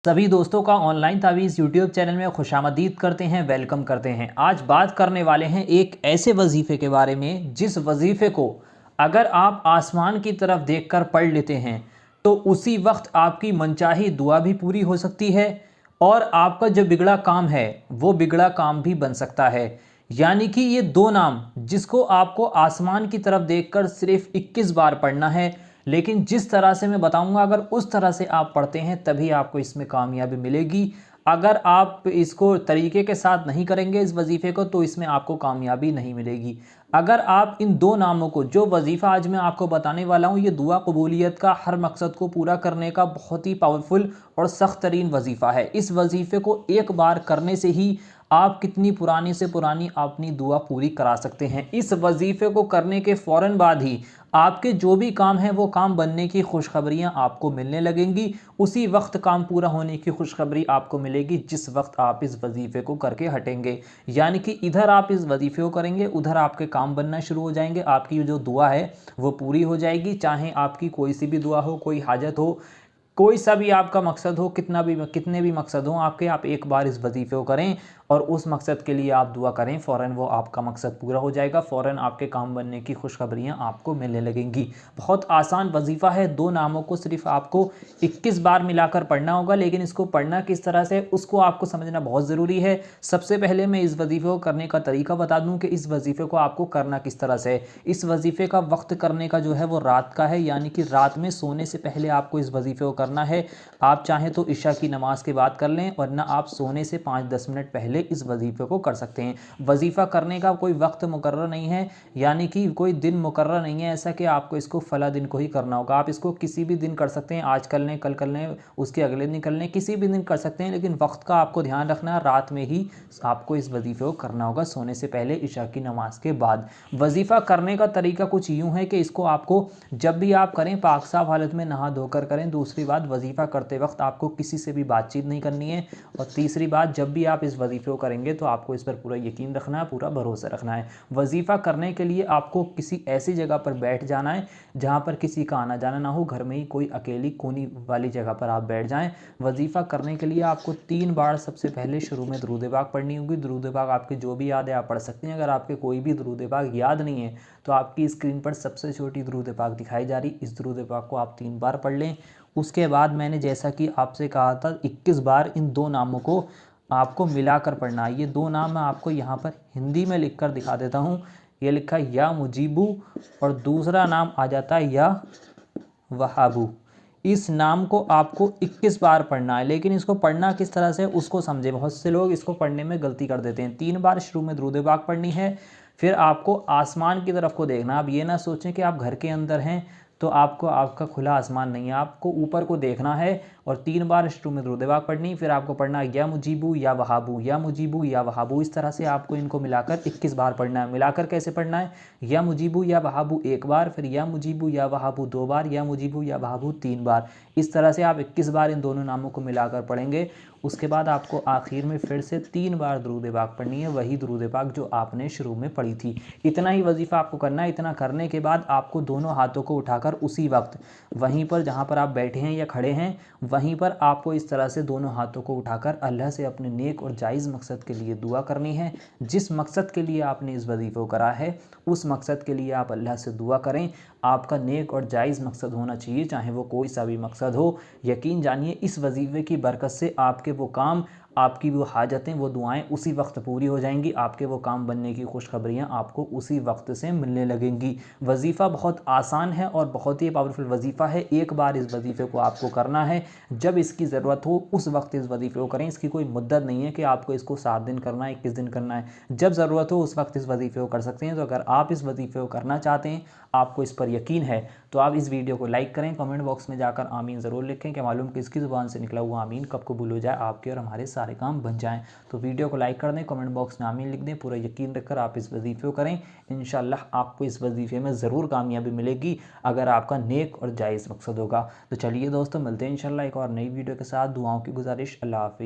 सभी दोस्तों का ऑनलाइन तावीज़ यूट्यूब चैनल में खुशामदीद करते हैं, वेलकम करते हैं। आज बात करने वाले हैं एक ऐसे वजीफ़े के बारे में जिस वजीफ़े को अगर आप आसमान की तरफ देखकर पढ़ लेते हैं तो उसी वक्त आपकी मनचाही दुआ भी पूरी हो सकती है और आपका जो बिगड़ा काम है वो बिगड़ा काम भी बन सकता है। यानी कि ये दो नाम जिसको आपको आसमान की तरफ देखकर सिर्फ 21 बार पढ़ना है, लेकिन जिस तरह से मैं बताऊंगा अगर उस तरह से आप पढ़ते हैं तभी आपको इसमें कामयाबी मिलेगी। अगर आप इसको तरीके के साथ नहीं करेंगे इस वजीफ़े को तो इसमें आपको कामयाबी नहीं मिलेगी। अगर आप इन दो नामों को, जो वजीफ़ा आज मैं आपको बताने वाला हूँ, ये दुआ कबूलियत का हर मकसद को पूरा करने का बहुत ही पावरफुल और सख्त तरीन वजीफ़ा है। इस वजीफ़े को एक बार करने से ही आप कितनी पुरानी से पुरानी अपनी दुआ पूरी करा सकते हैं। इस वजीफ़े को करने के फ़ौरन बाद ही आपके जो भी काम हैं वो काम बनने की खुशखबरियाँ आपको मिलने लगेंगी। उसी वक्त काम पूरा होने की खुशखबरी आपको मिलेगी जिस वक्त आप इस वजीफ़े को करके हटेंगे। यानी कि इधर आप इस वजीफ़े को करेंगे, उधर आपके काम बनना शुरू हो जाएंगे, आपकी जो दुआ है वो पूरी हो जाएगी। चाहे आपकी कोई सी भी दुआ हो, कोई हाजत हो, कोई सा भी आपका मकसद हो, कितने भी मकसद हो आपके, आप एक बार इस वजीफ़े को करें और उस मकसद के लिए आप दुआ करें, फ़ौरन वो आपका मकसद पूरा हो जाएगा, फ़ौरन आपके काम बनने की खुशखबरियाँ आपको मिलने लगेंगी। बहुत आसान वजीफ़ा है। दो नामों को सिर्फ आपको 21 बार मिलाकर पढ़ना होगा, लेकिन इसको पढ़ना किस तरह से उसको आपको समझना बहुत ज़रूरी है। सबसे पहले मैं इस वजीफ़े को करने का तरीका बता दूँ कि इस वजीफ़े को आपको करना किस तरह से। इस वजीफ़े का वक्त करने का जो है वो रात का है, यानी कि रात में सोने से पहले आपको इस वजीफ़े को करना है। आप चाहें तो इशा की नमाज के बाद कर लें, वरना आप सोने से 5-10 मिनट पहले इस वजीफ़े को कर सकते हैं। वजीफ़ा करने का कोई वक्त मुकर्रर नहीं है, यानी कि कोई दिन मुकर्रर नहीं है ऐसा कि आपको इसको फला दिन को ही करना होगा। आप इसको किसी भी दिन कर सकते हैं, आज कर लें, कल कर लें, उसके अगले दिन कर लें, किसी भी दिन कर सकते हैं, लेकिन वक्त का आपको ध्यान रखना है। रात में ही आपको इस वजीफ़े को करना होगा, सोने से पहले इशा की नमाज के बाद। वजीफ़ा करने का तरीका कुछ यूँ है कि इसको आपको जब भी आप करें पाक साफ हालत में नहा धोकर करें। दूसरी बात, वजीफ़ा करते वक्त आपको किसी से भी बातचीत नहीं करनी है। और तीसरी बात, जब भी आप इस वजीफ़े को करेंगे तो आपको इस पर पूरा यकीन रखना है, पूरा भरोसा रखना है। वजीफ़ा करने के लिए आपको किसी ऐसी जगह पर बैठ जाना है जहाँ पर किसी का आना जाना ना हो, घर में ही कोई अकेली कोनी वाली जगह पर आप बैठ जाएं। वजीफ़ा करने के लिए आपको 3 बार सबसे पहले शुरू में दरूद पाक पढ़नी होगी। दरूद पाक आपकी जो भी याद है आप पढ़ सकते हैं। अगर आपके कोई भी दरूद पाक याद नहीं है तो आपकी स्क्रीन पर सबसे छोटी दरूद पाक दिखाई जा रही, इस दरूद पाक को आप 3 बार पढ़ लें। उसके बाद मैंने जैसा कि आपसे कहा था 21 बार इन दो नामों को आपको मिलाकर पढ़ना है। ये दो नाम मैं आपको यहाँ पर हिंदी में लिखकर दिखा देता हूँ। ये लिखा है या मुजीबू और दूसरा नाम आ जाता है या वहाबू। इस नाम को आपको 21 बार पढ़ना है, लेकिन इसको पढ़ना किस तरह से उसको समझे। बहुत से लोग इसको पढ़ने में गलती कर देते हैं। 3 बार शुरू में दरूद पाक पढ़नी है, फिर आपको आसमान की तरफ को देखना। आप ये ना सोचें कि आप घर के अंदर हैं तो आपको आपका खुला आसमान नहीं है, आपको ऊपर को देखना है और 3 बार शुरू में दरूद पाक पढ़नी। फिर आपको पढ़ना है या मुजीबू या वहाबू, या मुजीबू या वहाबू। इस तरह से आपको इनको मिलाकर 21 बार पढ़ना है। मिलाकर कैसे पढ़ना है? या मुजीबू या वहाबू 1 बार, फिर या मुजीबू या वहाबू 2 बार, या मुजीबू या वहाबू 3 बार। इस तरह से आप 21 बार इन दोनों नामों को मिलाकर पढ़ेंगे। उसके बाद आपको आखिर में फिर से 3 बार दरूद पाक पढ़नी है, वही दरूद पाक जो आपने शुरू में पढ़ी थी। इतना ही वजीफ़ा आपको करना है। इतना करने के बाद आपको दोनों हाथों को उठाकर उसी वक्त वहीं पर जहाँ पर आप बैठे हैं या खड़े हैं वहीं पर आपको इस तरह से दोनों हाथों को उठाकर अल्लाह से अपने नेक और जायज़ मकसद के लिए दुआ करनी है। जिस मकसद के लिए आपने इस वजीफ़े को करा है उस मकसद के लिए आप अल्लाह से दुआ करें। आपका नेक और जायज़ मकसद होना चाहिए, चाहे वो कोई सा भी मकसद हो। यकीन जानिए इस वजीफ़े की बरकत से आपके वो काम, आपकी वो हाजतें, वो दुआएं उसी वक्त पूरी हो जाएंगी। आपके वो काम बनने की खुशखबरियाँ आपको उसी वक्त से मिलने लगेंगी। वजीफ़ा बहुत आसान है और बहुत ही पावरफुल वजीफ़ा है। एक बार इस वजीफ़े को आपको करना है, जब इसकी ज़रूरत हो उस वक्त इस वजीफ़े को करें। इसकी कोई मुद्दत नहीं है कि आपको इसको 7 दिन करना है, 21 दिन करना है। जब ज़रूरत हो उस वक्त इस वजीफ़े को कर सकते हैं। तो अगर आप इस वजीफ़े को करना चाहते हैं, आपको इस पर यकीन है, तो आप इस वीडियो को लाइक करें, कमेंट बॉक्स में जाकर आमीन ज़रूर लिखें कि मालूम किसकी ज़ुबान से निकला हुआ आमीन कब कबूल हो जाए, आपके और हमारे सारे काम बन जाएं। तो वीडियो को लाइक कर दें, कमेंट बॉक्स में आमीन लिख दें। पूरा यकीन रखकर आप इस वजीफ़े को करें, इंशाअल्लाह आपको इस वजीफ़े में ज़रूर कामयाबी मिलेगी अगर आपका नेक और जायज़ मकसद होगा। तो चलिए दोस्तों, मिलते हैं इंशाअल्लाह एक और नई वीडियो के साथ। दुआओं की गुजारिश। अल्लाह हाफ़िज़।